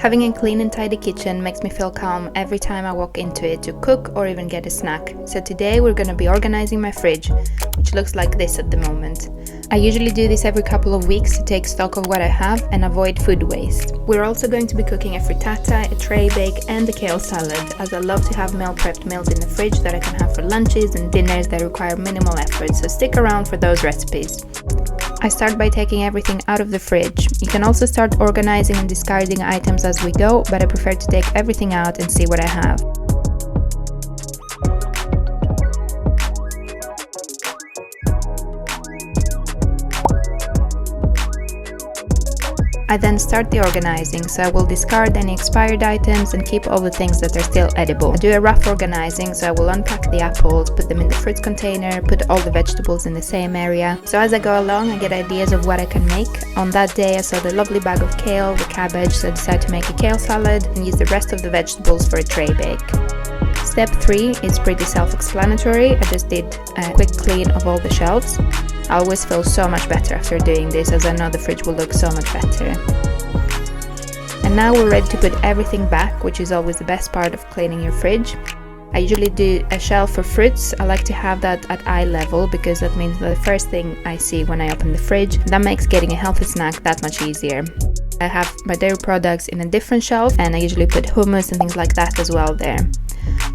Having a clean and tidy kitchen makes me feel calm every time I walk into it to cook or even get a snack. So today we're gonna be organizing my fridge, which looks like this at the moment. I usually do this every couple of weeks to take stock of what I have and avoid food waste. We're also going to be cooking a frittata, a tray bake and a kale salad, as I love to have meal prepped meals in the fridge that I can have for lunches and dinners that require minimal effort, so stick around for those recipes. I start by taking everything out of the fridge. You can also start organizing and discarding items as we go, but I prefer to take everything out and see what I have. I then start the organizing, so I will discard any expired items and keep all the things that are still edible. I do a rough organizing, so I will unpack the apples, put them in the fruit container, put all the vegetables in the same area. So as I go along, I get ideas of what I can make. On that day I saw the lovely bag of kale, the cabbage, so I decided to make a kale salad and use the rest of the vegetables for a tray bake. Step 3 is pretty self-explanatory. I just did a quick clean of all the shelves. I always feel so much better after doing this, as I know the fridge will look so much better. And now we're ready to put everything back, which is always the best part of cleaning your fridge. I usually do a shelf for fruits. I like to have that at eye level because that means the first thing I see when I open the fridge. That makes getting a healthy snack that much easier. I have my dairy products in a different shelf, and I usually put hummus and things like that as well there.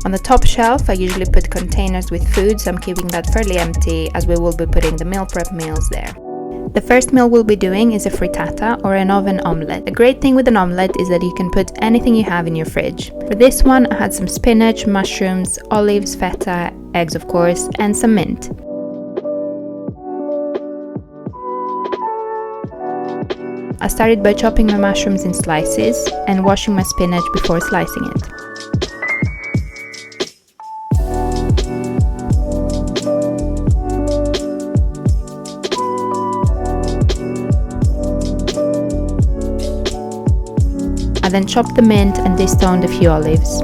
On the top shelf, I usually put containers with food, so I'm keeping that fairly empty as we will be putting the meal prep meals there. The first meal we'll be doing is a frittata or an oven omelette. The great thing with an omelette is that you can put anything you have in your fridge. For this one, I had some spinach, mushrooms, olives, feta, eggs of course, and some mint. I started by chopping my mushrooms in slices and washing my spinach before slicing it. I then chopped the mint and destoned a few olives.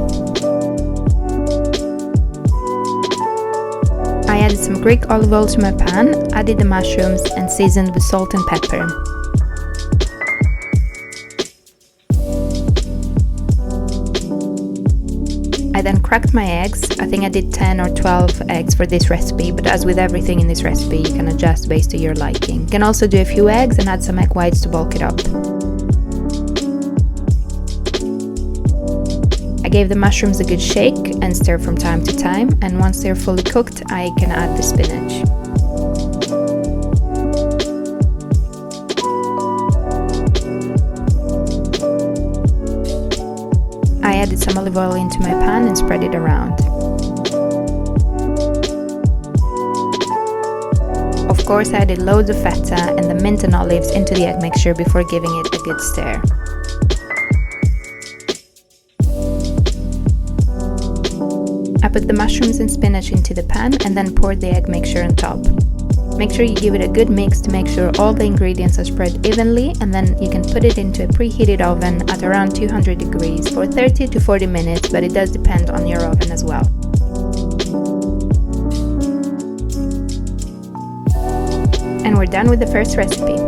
I added some Greek olive oil to my pan, added the mushrooms and seasoned with salt and pepper. I then cracked my eggs. I think I did 10 or 12 eggs for this recipe, but as with everything in this recipe, you can adjust based on your liking. You can also do a few eggs and add some egg whites to bulk it up. I gave the mushrooms a good shake and stir from time to time, and once they're fully cooked, I can add the spinach. I added some olive oil into my pan and spread it around. Of course, I added loads of feta and the mint and olives into the egg mixture before giving it a good stir. I put the mushrooms and spinach into the pan and then poured the egg mixture on top. Make sure you give it a good mix to make sure all the ingredients are spread evenly, and then you can put it into a preheated oven at around 200 degrees for 30 to 40 minutes, but it does depend on your oven as well. And we're done with the first recipe.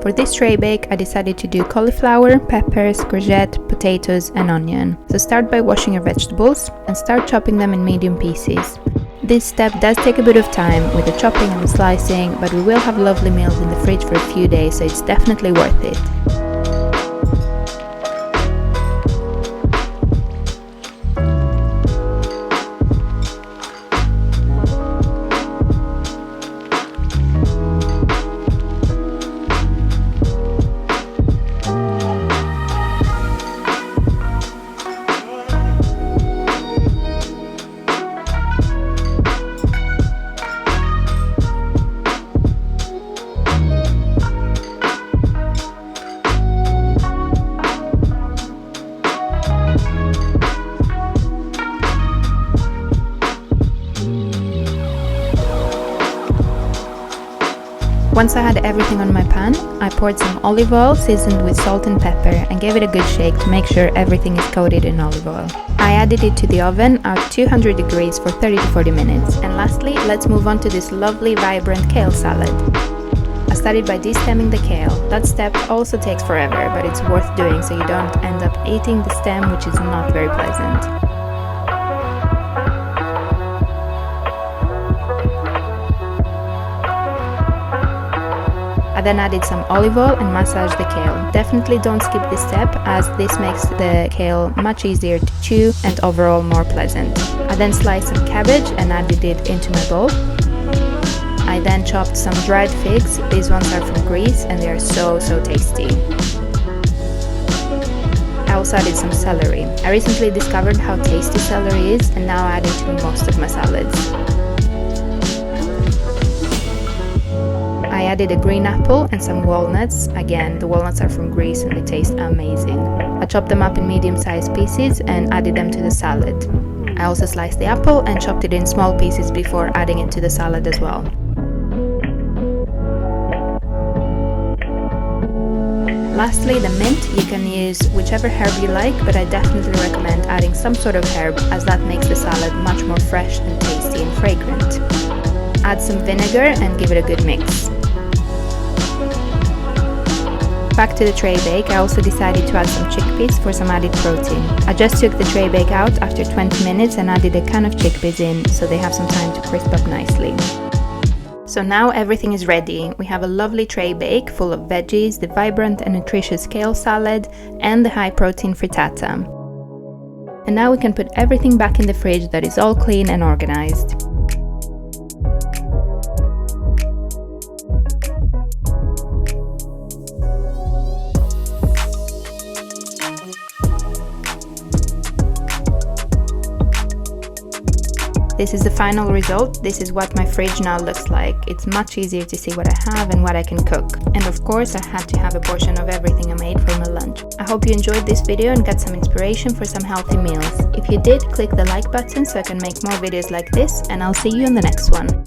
For this tray bake, I decided to do cauliflower, peppers, courgette, potatoes and onion. So start by washing your vegetables and start chopping them in medium pieces. This step does take a bit of time with the chopping and the slicing, but we will have lovely meals in the fridge for a few days, so it's definitely worth it. Once I had everything on my pan, I poured some olive oil seasoned with salt and pepper and gave it a good shake to make sure everything is coated in olive oil. I added it to the oven at 200 degrees for 30 to 40 minutes. And lastly, let's move on to this lovely vibrant kale salad. I I started by de-stemming the kale. That step also takes forever, but it's worth doing so you don't end up eating the stem, which is not very pleasant. I then added some olive oil and massaged the kale. Definitely don't skip this step, as this makes the kale much easier to chew and overall more pleasant. I then sliced some cabbage and added it into my bowl. I then chopped some dried figs. These ones are from Greece and they are so tasty. I also added some celery. I recently discovered how tasty celery is and now I add it to most of my salads. I added a green apple and some walnuts. Again, the walnuts are from Greece and they taste amazing. I chopped them up in medium-sized pieces and added them to the salad. I also sliced the apple and chopped it in small pieces before adding it to the salad as well. Lastly, the mint. You can use whichever herb you like, but I definitely recommend adding some sort of herb, as that makes the salad much more fresh and tasty and fragrant. Add some vinegar and give it a good mix. Back to the tray bake, I also decided to add some chickpeas for some added protein. I just took the tray bake out after 20 minutes and added a can of chickpeas in, so they have some time to crisp up nicely. So now everything is ready. We have a lovely tray bake full of veggies, the vibrant and nutritious kale salad, and the high protein frittata. And now we can put everything back in the fridge that is all clean and organized. This is the final result. This is what my fridge now looks like. It's much easier to see what I have and what I can cook. And of course, I had to have a portion of everything I made for my lunch. I hope you enjoyed this video and got some inspiration for some healthy meals. If you did, click the like button so I can make more videos like this, and I'll see you in the next one.